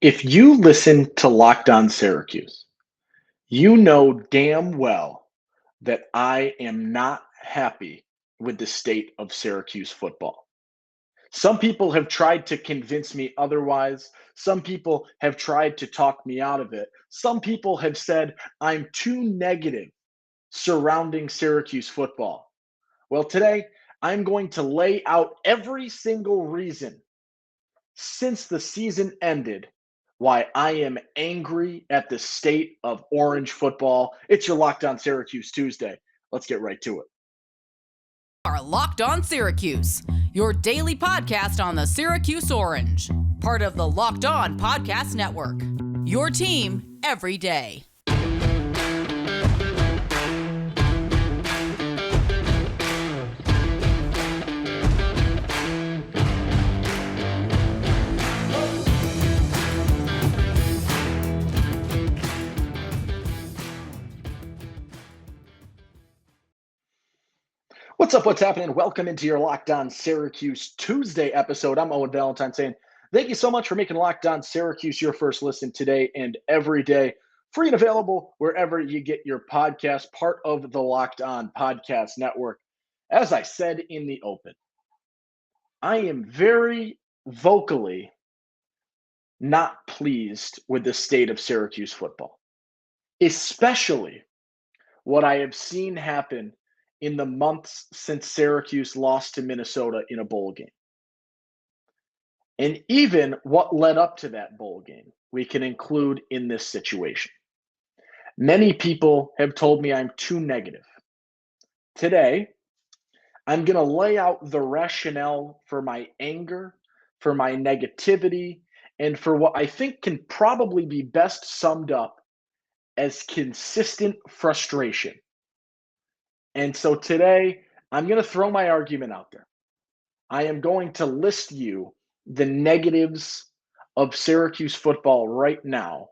If you listen to Locked On Syracuse, you know damn well that I am not happy with the state of Syracuse football. Some people have tried to convince me otherwise. Some people have tried to talk me out of it. Some people have said I'm too negative surrounding Syracuse football. Well, today I'm going to lay out every single reason since the season ended why I am angry at the state of Orange football. It's your Locked On Syracuse Tuesday. Let's get right to it. Are Locked On Syracuse, your daily podcast on the Syracuse Orange, part of the Locked On Podcast Network. Your team every day. What's up? What's happening? Welcome into your Locked On Syracuse Tuesday episode. I'm Owen Valentine saying thank you so much for making Locked On Syracuse your first listen today and every day. Free and available wherever you get your podcast, part of the Locked On Podcast Network. As I said in the open, I am very vocally not pleased with the state of Syracuse football, especially what I have seen happen in the months since Syracuse lost to Minnesota in a bowl game. And even what led up to that bowl game, we can include in this situation. Many people have told me I'm too negative. Today, I'm going to lay out the rationale for my anger, for my negativity, and for what I think can probably be best summed up as consistent frustration. And so today, I'm going to throw my argument out there. I am going to list you the negatives of Syracuse football right now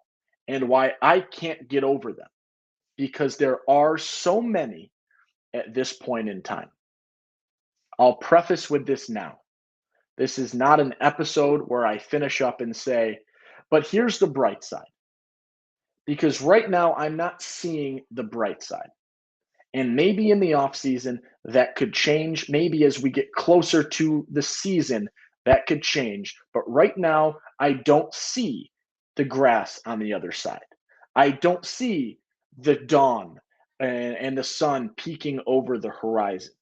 and why I can't get over them, because there are so many at this point in time. I'll preface with this now. This is not an episode where I finish up and say, but here's the bright side. Because right now, I'm not seeing the bright side. And maybe in the offseason, that could change. Maybe as we get closer to the season, that could change. But right now, I don't see the grass on the other side. I don't see the dawn and the sun peeking over the horizon.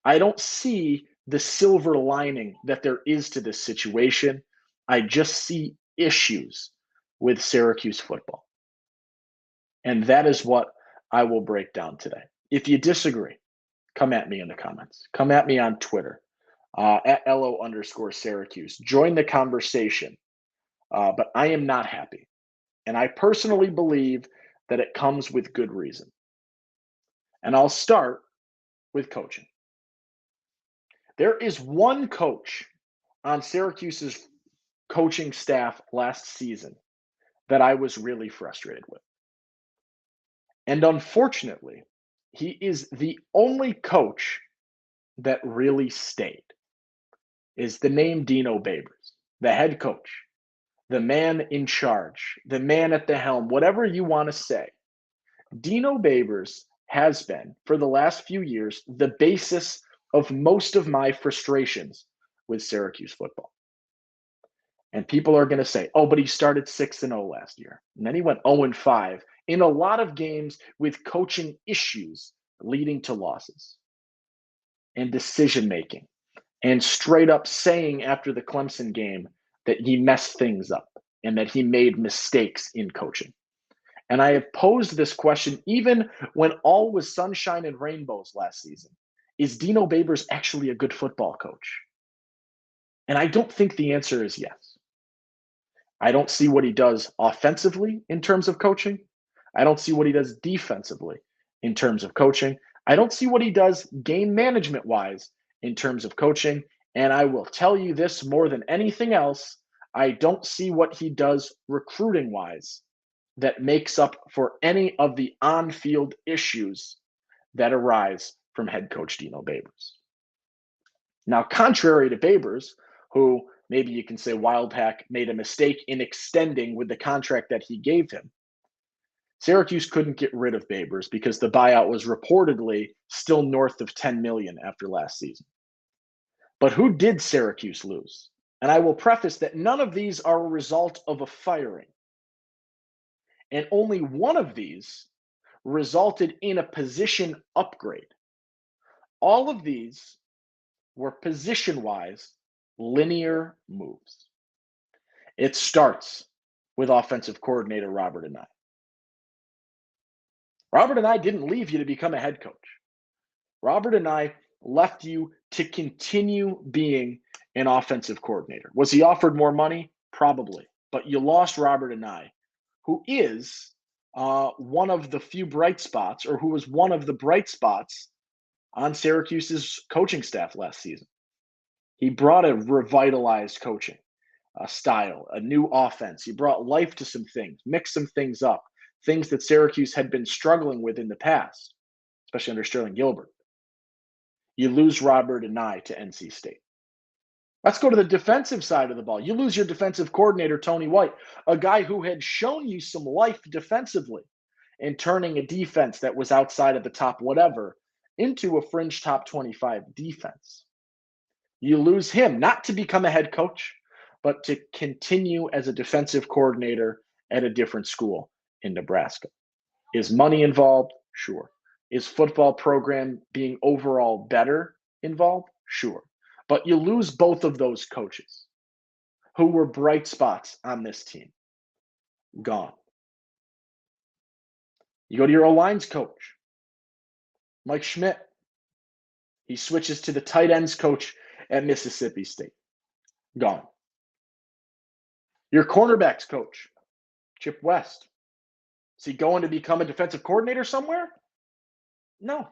I don't see the silver lining that there is to this situation. I just see issues with Syracuse football. And that is what I will break down today. If you disagree, come at me in the comments. Come at me on Twitter, at LO_Syracuse. Join the conversation. But I am not happy. And I personally believe that it comes with good reason. And I'll start with coaching. There is one coach on Syracuse's coaching staff last season that I was really frustrated with. And unfortunately, he is the only coach that really stayed. Is the name Dino Babers, the head coach, the man in charge, the man at the helm, whatever you want to say. Dino Babers has been, for the last few years, the basis of most of my frustrations with Syracuse football. And people are going to say, oh, but he started 6-0 last year. And then he went 0-5 in a lot of games with coaching issues leading to losses and decision-making, and straight up saying after the Clemson game that he messed things up and that he made mistakes in coaching. And I have posed this question even when all was sunshine and rainbows last season. Is Dino Babers actually a good football coach? And I don't think the answer is yes. I don't see what he does offensively in terms of coaching. I don't see what he does defensively in terms of coaching. I don't see what he does game management-wise in terms of coaching. And I will tell you this more than anything else, I don't see what he does recruiting-wise that makes up for any of the on-field issues that arise from head coach Dino Babers. Now, contrary to Babers, who Maybe you can say Wildhack made a mistake in extending with the contract that he gave him. Syracuse couldn't get rid of Babers because the buyout was reportedly still north of $10 million after last season. But who did Syracuse lose? And I will preface that none of these are a result of a firing. And only one of these resulted in a position upgrade. All of these were position-wise linear moves. It starts with offensive coordinator Robert Anae. Robert Anae didn't leave you to become a head coach. Robert Anae left you to continue being an offensive coordinator. Was he offered more money? Probably. But you lost Robert Anae, who is one of the few bright spots, or who was one of the bright spots on Syracuse's coaching staff last season. He brought a revitalized coaching style, a new offense. He brought life to some things, mixed some things up, things that Syracuse had been struggling with in the past, especially under Sterling Gilbert. You lose Robert Anae to NC State. Let's go to the defensive side of the ball. You lose your defensive coordinator, Tony White, a guy who had shown you some life defensively in turning a defense that was outside of the top whatever into a fringe top 25 defense. You lose him, not to become a head coach, but to continue as a defensive coordinator at a different school in Nebraska. Is money involved? Sure. Is football program being overall better involved? Sure. But you lose both of those coaches who were bright spots on this team. Gone. You go to your O-lines coach, Mike Schmidt. He switches to the tight ends coach at Mississippi State. Gone. Your cornerbacks coach, Chip West. Is he going to become a defensive coordinator somewhere? No.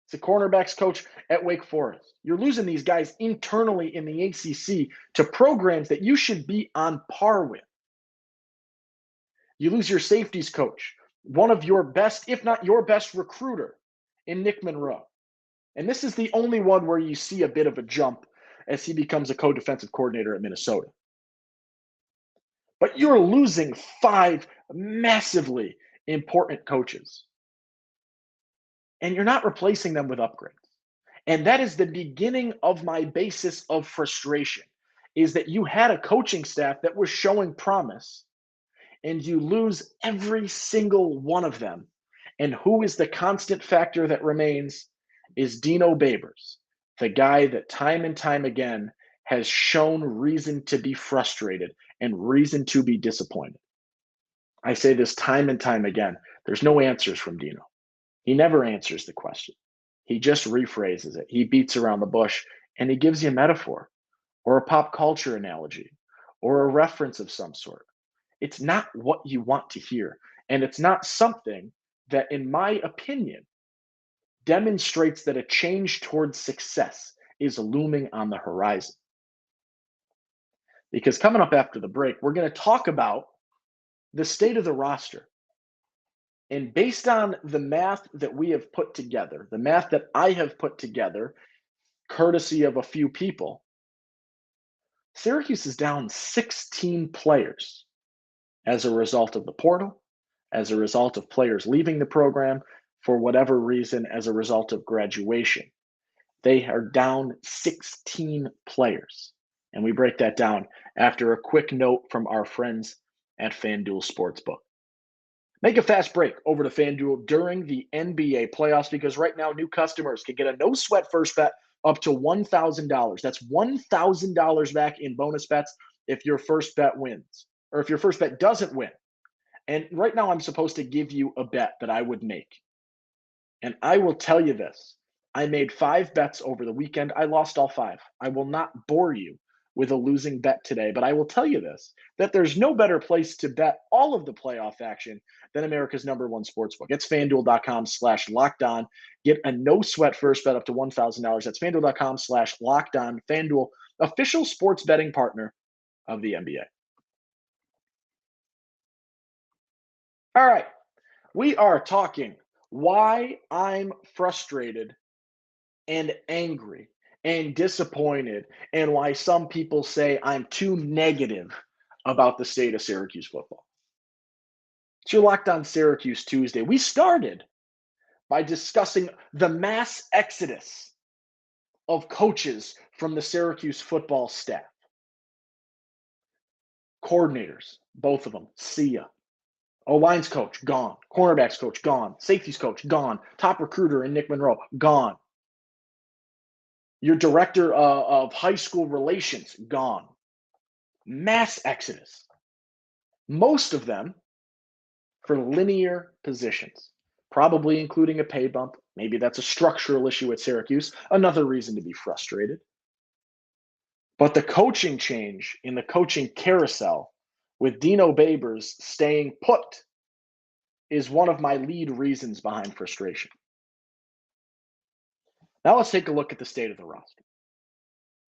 It's a cornerbacks coach at Wake Forest. You're losing these guys internally in the ACC to programs that you should be on par with. You lose your safeties coach, one of your best, if not your best recruiter, in Nick Monroe. And this is the only one where you see a bit of a jump as he becomes a co-defensive coordinator at Minnesota. But you're losing 5 massively important coaches. And you're not replacing them with upgrades. And that is the beginning of my basis of frustration, is that you had a coaching staff that was showing promise, and you lose every single one of them. And who is the constant factor that remains is Dino Babers, the guy that time and time again has shown reason to be frustrated and reason to be disappointed. I say this time and time again. There's no answers from Dino. He never answers the question. He just rephrases it. He beats around the bush, and he gives you a metaphor or a pop culture analogy or a reference of some sort. It's not what you want to hear. And it's not something that, in my opinion, demonstrates that a change towards success is looming on the horizon. Because coming up after the break, we're going to talk about the state of the roster. And based on the math that we have put together, the math that I have put together, courtesy of a few people, Syracuse is down 16 players as a result of the portal, as a result of players leaving the program for whatever reason, as a result of graduation. They are down 16 players. And we break that down after a quick note from our friends at FanDuel Sportsbook. Make a fast break over to FanDuel during the NBA playoffs, because right now new customers can get a no-sweat first bet up to $1,000. That's $1,000 back in bonus bets if your first bet wins, or if your first bet doesn't win. And right now I'm supposed to give you a bet that I would make. And I will tell you this. I made 5 bets over the weekend. I lost all 5. I will not bore you with a losing bet today, but I will tell you this, that there's no better place to bet all of the playoff action than America's #1 sportsbook. It's FanDuel.com/lockedon. Get a no-sweat first bet up to $1,000. That's FanDuel.com/lockedon. FanDuel, official sports betting partner of the NBA. All right, we are talking why I'm frustrated and angry and disappointed, and why some people say I'm too negative about the state of Syracuse football. It's your Locked On Syracuse Tuesday. We started by discussing the mass exodus of coaches from the Syracuse football staff. Coordinators, both of them, see ya. O-line's coach, gone. Cornerbacks coach, gone. Safeties coach, gone. Top recruiter in Nick Monroe, gone. Your director of high school relations, gone. Mass exodus. Most of them for linear positions, probably including a pay bump. Maybe that's a structural issue at Syracuse, another reason to be frustrated. But the coaching change in the coaching carousel with Dino Babers staying put is one of my lead reasons behind frustration. Now let's take a look at the state of the roster.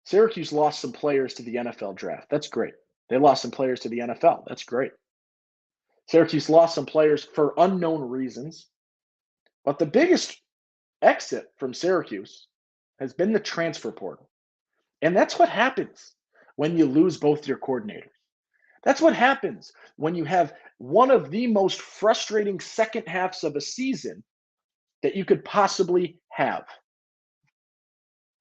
Syracuse lost some players to the NFL draft. That's great. They lost some players to the NFL. That's great. Syracuse lost some players for unknown reasons. But the biggest exit from Syracuse has been the transfer portal. And that's what happens when you lose both your coordinators. That's what happens when you have one of the most frustrating second halves of a season that you could possibly have.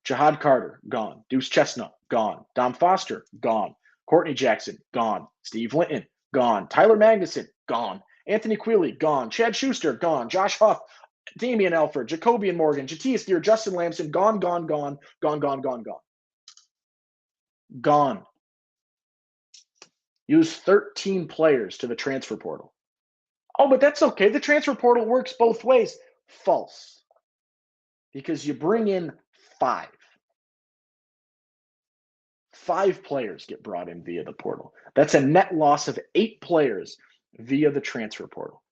Jihad Carter, gone. Deuce Chestnut, gone. Dom Foster, gone. Courtney Jackson, gone. Steve Linton, gone. Tyler Magnuson, gone. Anthony Quealy, gone. Chad Schuster, gone. Josh Huff, Damian Elford, Jacobian Morgan, Jatius Deere, Justin Lamson, gone. Gone. Use 13 players to the transfer portal. Oh, but that's okay. The transfer portal works both ways. False. Because you bring in 5. 5 players get brought in via the portal. That's a net loss of 8 players via the transfer portal.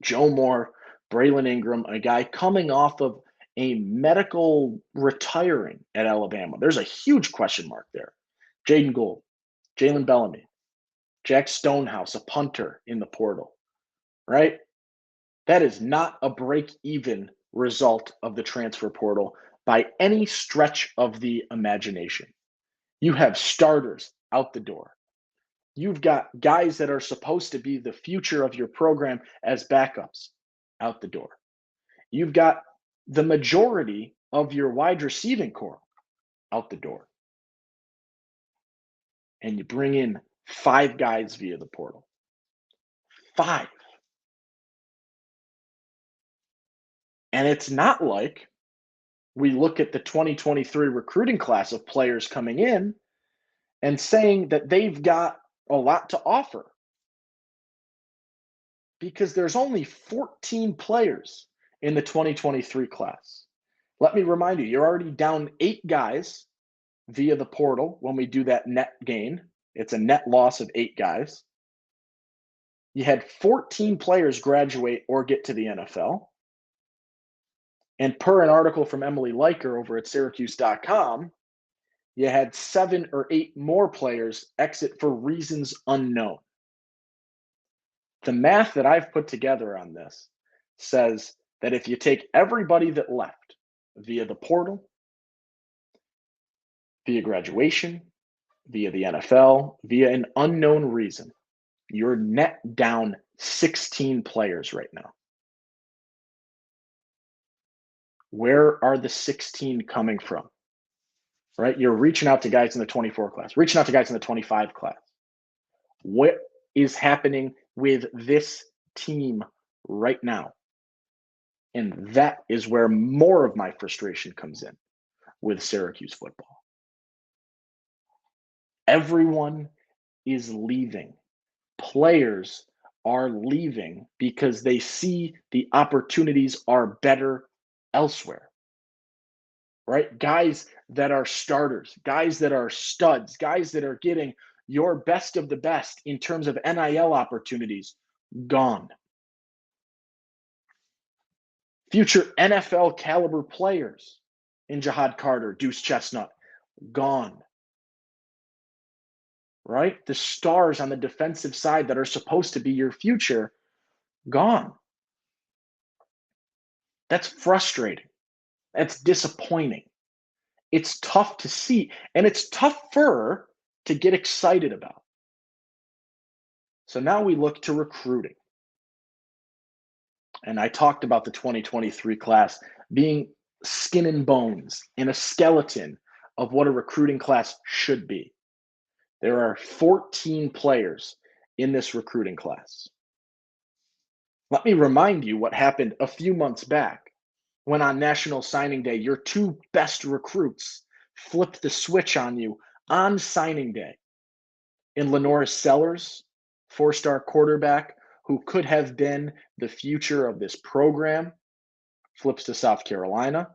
Joe Moore, Braylon Ingram, a guy coming off of a medical retiring at Alabama. There's a huge question mark there. Jaden Gould, Jalen Bellamy, Jack Stonehouse, a punter in the portal, right? That is not a break-even result of the transfer portal by any stretch of the imagination. You have starters out the door. You've got guys that are supposed to be the future of your program as backups out the door. You've got the majority of your wide receiving core out the door. And you bring in 5 guys via the portal. 5. And it's not like we look at the 2023 recruiting class of players coming in and saying that they've got a lot to offer. Because there's only 14 players in the 2023 class. Let me remind you, you're already down 8 guys via the portal when we do that net gain. It's a net loss of 8 guys. You had 14 players graduate or get to the NFL. And per an article from Emily Leiker over at Syracuse.com, you had 7 or 8 more players exit for reasons unknown. The math that I've put together on this says that if you take everybody that left via the portal, via graduation, via the NFL, via an unknown reason, you're net down 16 players right now. Where are the 16 coming from? Right? You're reaching out to guys in the 24 class, reaching out to guys in the 25 class. What is happening with this team right now? And that is where more of my frustration comes in with Syracuse football. Everyone is leaving. Players are leaving because they see the opportunities are better elsewhere, right? Guys that are starters, guys that are studs, guys that are getting your best of the best in terms of NIL opportunities, gone. Future NFL caliber players in Jihad Carter, Deuce Chestnut, gone. Right? The stars on the defensive side that are supposed to be your future, gone. That's frustrating. That's disappointing. It's tough to see, and it's tougher to get excited about. So now we look to recruiting. And I talked about the 2023 class being skin and bones and a skeleton of what a recruiting class should be. There are 14 players in this recruiting class. Let me remind you what happened a few months back when on National Signing Day, your two best recruits flipped the switch on you on signing day. In Lenoris Sellers, four-star quarterback who could have been the future of this program, flips to South Carolina.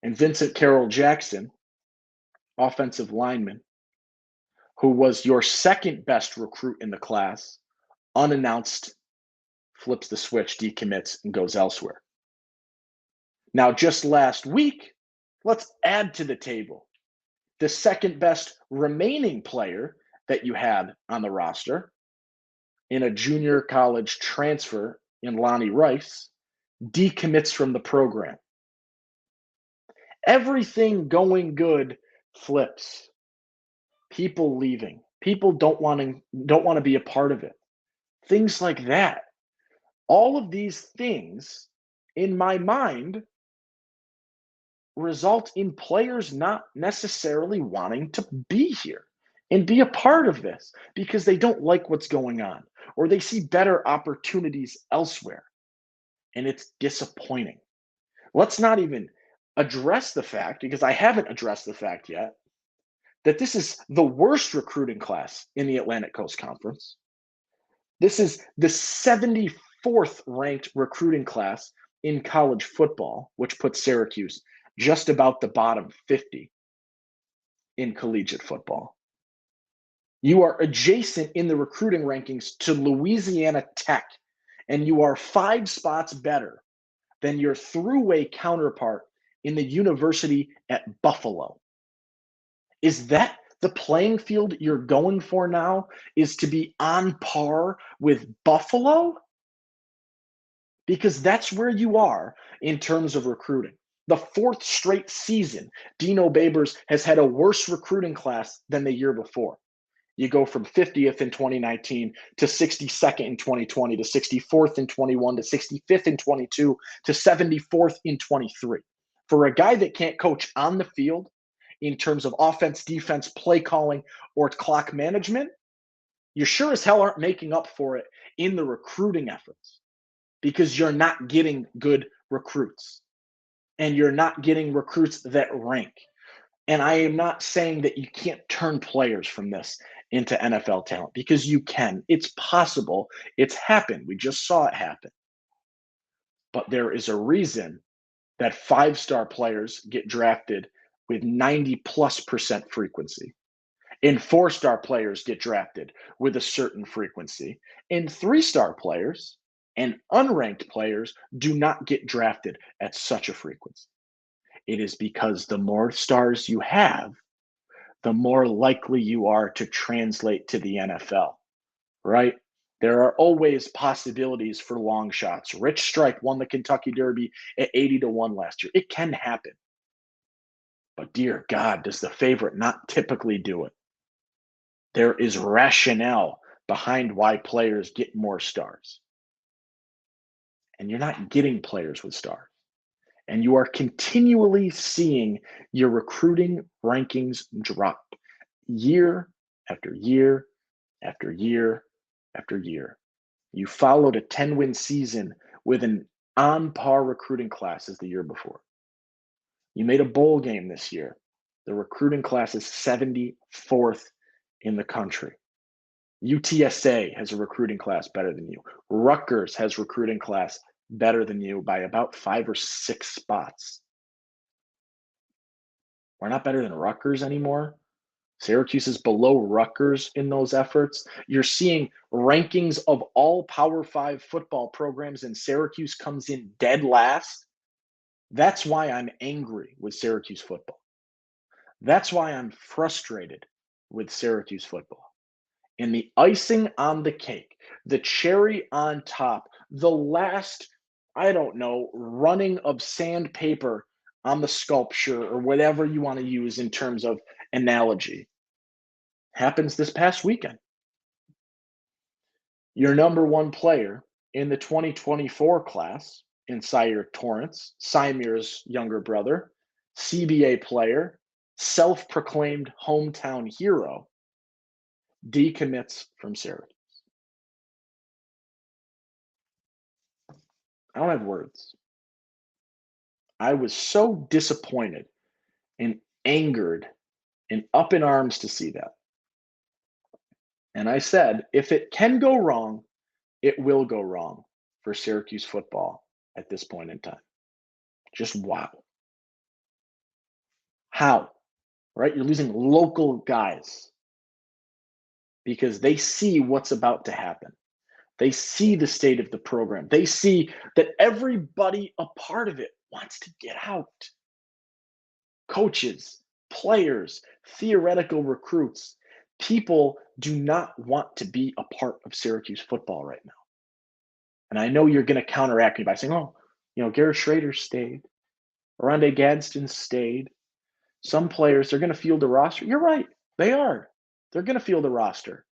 And Vincent Carroll Jackson, offensive lineman, who was your second best recruit in the class, unannounced, flips the switch, decommits, and goes elsewhere. Now, just last week, let's add to the table the second best remaining player that you had on the roster in a junior college transfer in Lonnie Rice, decommits from the program. Everything going good flips. People leaving. People don't want to be a part of it. Things like that. All of these things, in my mind, result in players not necessarily wanting to be here and be a part of this because they don't like what's going on or they see better opportunities elsewhere. And it's disappointing. Let's not even address the fact, because I haven't addressed the fact yet, that this is the worst recruiting class in the Atlantic Coast Conference. This is the 74th ranked recruiting class in college football, which puts Syracuse just about the bottom 50 in collegiate football. You are adjacent in the recruiting rankings to Louisiana Tech, and you are 5 spots better than your throughway counterpart in the university at Buffalo. Is that the playing field you're going for now, is to be on par with Buffalo? Because that's where you are in terms of recruiting. The 4th straight season, Dino Babers has had a worse recruiting class than the year before. You go from 50th in 2019 to 62nd in 2020 to 64th in 21 to 65th in 22 to 74th in 23. For a guy that can't coach on the field in terms of offense, defense, play calling, or clock management, you sure as hell aren't making up for it in the recruiting efforts because you're not getting good recruits and you're not getting recruits that rank. And I am not saying that you can't turn players from this into NFL talent because you can. It's possible. It's happened. We just saw it happen. But there is a reason that 5-star players get drafted with 90+% frequency. And 4-star players get drafted with a certain frequency. And 3-star players and unranked players do not get drafted at such a frequency. It is because the more stars you have, the more likely you are to translate to the NFL, right? There are always possibilities for long shots. Rich Strike won the Kentucky Derby at 80-1 last year. It can happen. But dear God, does the favorite not typically do it? There is rationale behind why players get more stars. And you're not getting players with stars. And you are continually seeing your recruiting rankings drop year after year after year after year. You followed a 10-win season with an on-par recruiting class as the year before. You made a bowl game this year. The recruiting class is 74th in the country. UTSA has a recruiting class better than you. Rutgers has recruiting class better than you by about 5 or 6 spots. We're not better than Rutgers anymore. Syracuse is below Rutgers in those efforts. You're seeing rankings of all Power 5 football programs, and Syracuse comes in dead last. That's why I'm angry with Syracuse football. That's why I'm frustrated with Syracuse football. And the icing on the cake, the cherry on top, the last, I don't know, running of sandpaper on the sculpture or whatever you want to use in terms of analogy happens this past weekend. Your number one player in the 2024 class in Sire Torrance, Symir's younger brother, CBA player, self-proclaimed hometown hero, decommits from Syracuse. I don't have words. I was so disappointed and angered and up in arms to see that. And I said, if it can go wrong, it will go wrong for Syracuse football at this point in time. Just wow. How? Right? You're losing local guys because they see what's about to happen. They see the state of the program. They see that everybody a part of it wants to get out. Coaches, players, theoretical recruits, people do not want to be a part of Syracuse football right now. And I know you're going to counteract me by saying, oh, Garrett Schrader stayed. Oronde Gadsden stayed. Some players, they're going to field the roster. You're right. They are. They're going to field the roster.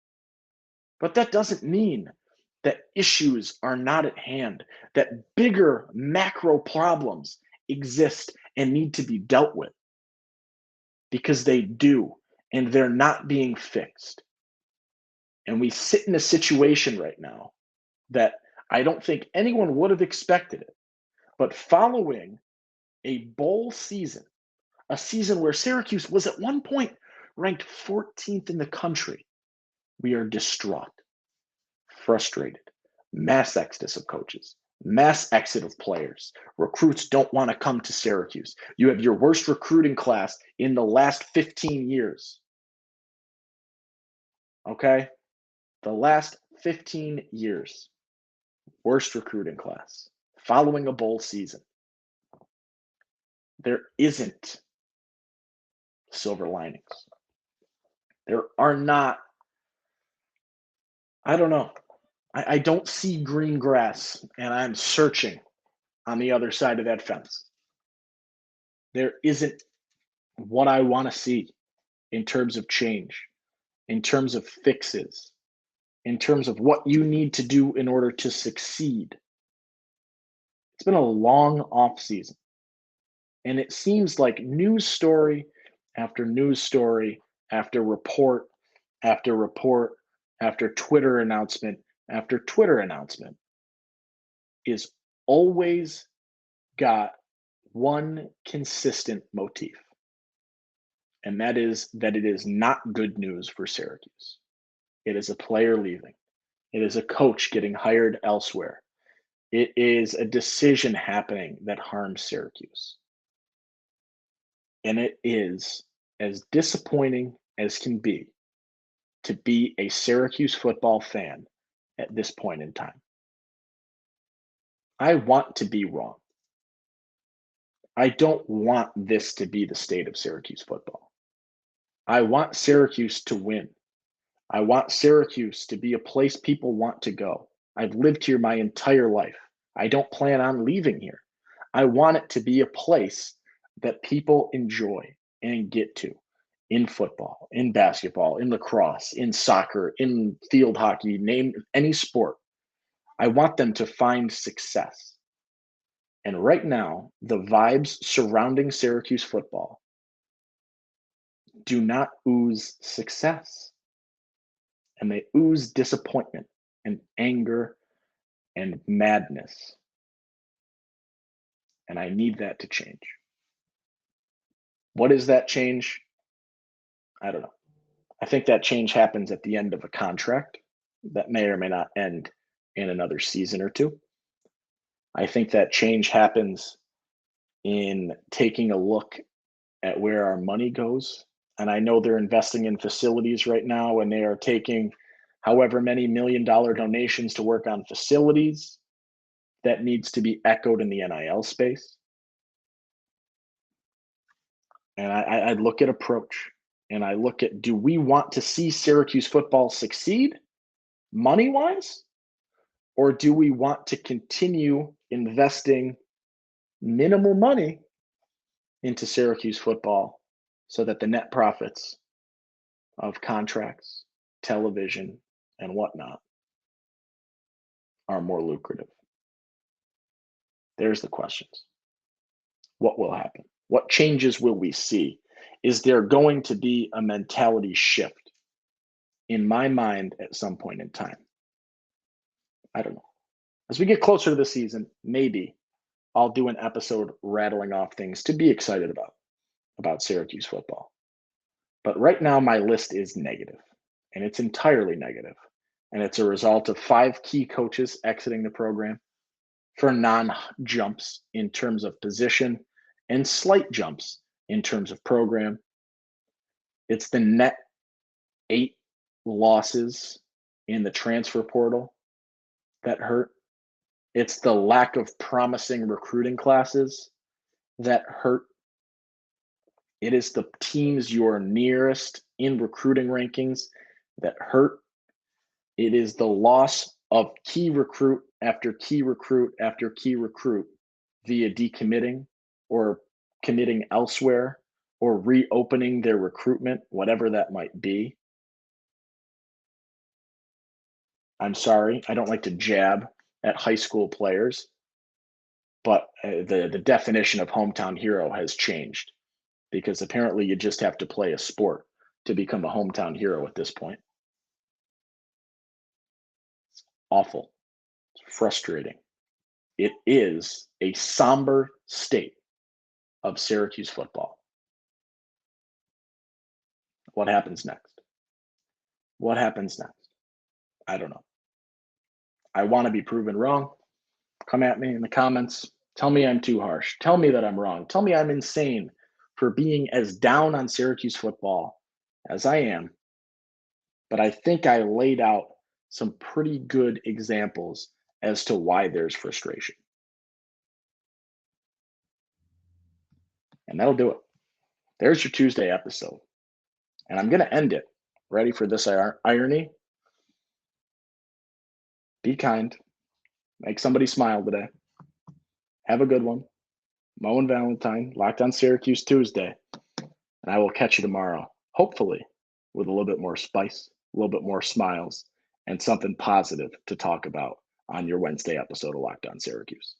But that doesn't mean that issues are not at hand, that bigger macro problems exist and need to be dealt with. Because they do, and they're not being fixed. And we sit in a situation right now that I don't think anyone would have expected it. But following a bowl season, a season where Syracuse was at one point ranked 14th in the country, we are distraught, frustrated, mass exodus of coaches, mass exit of players. Recruits don't want to come to Syracuse. You have your worst recruiting class in the last 15 years. Okay? The last 15 years. Worst recruiting class following a bowl season. There isn't silver linings. There are not, I don't know. I don't see green grass, and I'm searching on the other side of that fence. There isn't what I want to see in terms of change, in terms of fixes, in terms of what you need to do in order to succeed. It's been a long off season, and it seems like news story after news story after report after report after Twitter announcement after Twitter announcement is always got one consistent motif. And that is that it is not good news for Syracuse. It is a player leaving. It is a coach getting hired elsewhere. It is a decision happening that harms Syracuse. And it is as disappointing as can be to be a Syracuse football fan at this point in time. I want to be wrong. I don't want this to be the state of Syracuse football. I want Syracuse to win. I want Syracuse to be a place people want to go. I've lived here my entire life. I don't plan on leaving here. I want it to be a place that people enjoy and get to in football, in basketball, in lacrosse, in soccer, in field hockey, name any sport. I want them to find success. And right now, the vibes surrounding Syracuse football do not ooze success. And they ooze disappointment and anger and madness. And I need that to change. What is that change? I don't know. I think that change happens at the end of a contract that may or may not end in another season or two. I think that change happens in taking a look at where our money goes. And I know they're investing in facilities right now, and they are taking however many $1 million donations to work on facilities. That needs to be echoed in the NIL space. And I look at approach, and I look at, do we want to see Syracuse football succeed money-wise? Or do we want to continue investing minimal money into Syracuse football so that the net profits of contracts, television, and whatnot are more lucrative? There's the questions. What will happen? What changes will we see? Is there going to be a mentality shift in my mind at some point in time? I don't know. As we get closer to the season, maybe I'll do an episode rattling off things to be excited about Syracuse football. But right now, my list is negative, and it's entirely negative. And it's a result of 5 key coaches exiting the program for non-jumps in terms of position and slight jumps in terms of program. It's the net 8 losses in the transfer portal that hurt. It's the lack of promising recruiting classes that hurt. It is the teams you're nearest in recruiting rankings that hurt. It is the loss of key recruit after key recruit after key recruit via decommitting or committing elsewhere or reopening their recruitment, whatever that might be. I'm sorry, I don't like to jab at high school players, but the definition of hometown hero has changed because apparently you just have to play a sport to become a hometown hero at this point. It's awful. It's frustrating. It is a somber state of Syracuse football. What happens next? What happens next? I don't know. I want to be proven wrong. Come at me in the comments. Tell me I'm too harsh. Tell me that I'm wrong. Tell me I'm insane for being as down on Syracuse football as I am. But I think I laid out some pretty good examples as to why there's frustration. And that'll do it. There's your Tuesday episode. And I'm going to end it. Ready for this irony? Be kind. Make somebody smile today. Have a good one. Owen Valentine, Locked On Syracuse Tuesday. And I will catch you tomorrow, hopefully, with a little bit more spice, a little bit more smiles, and something positive to talk about on your Wednesday episode of Locked On Syracuse.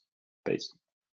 Peace.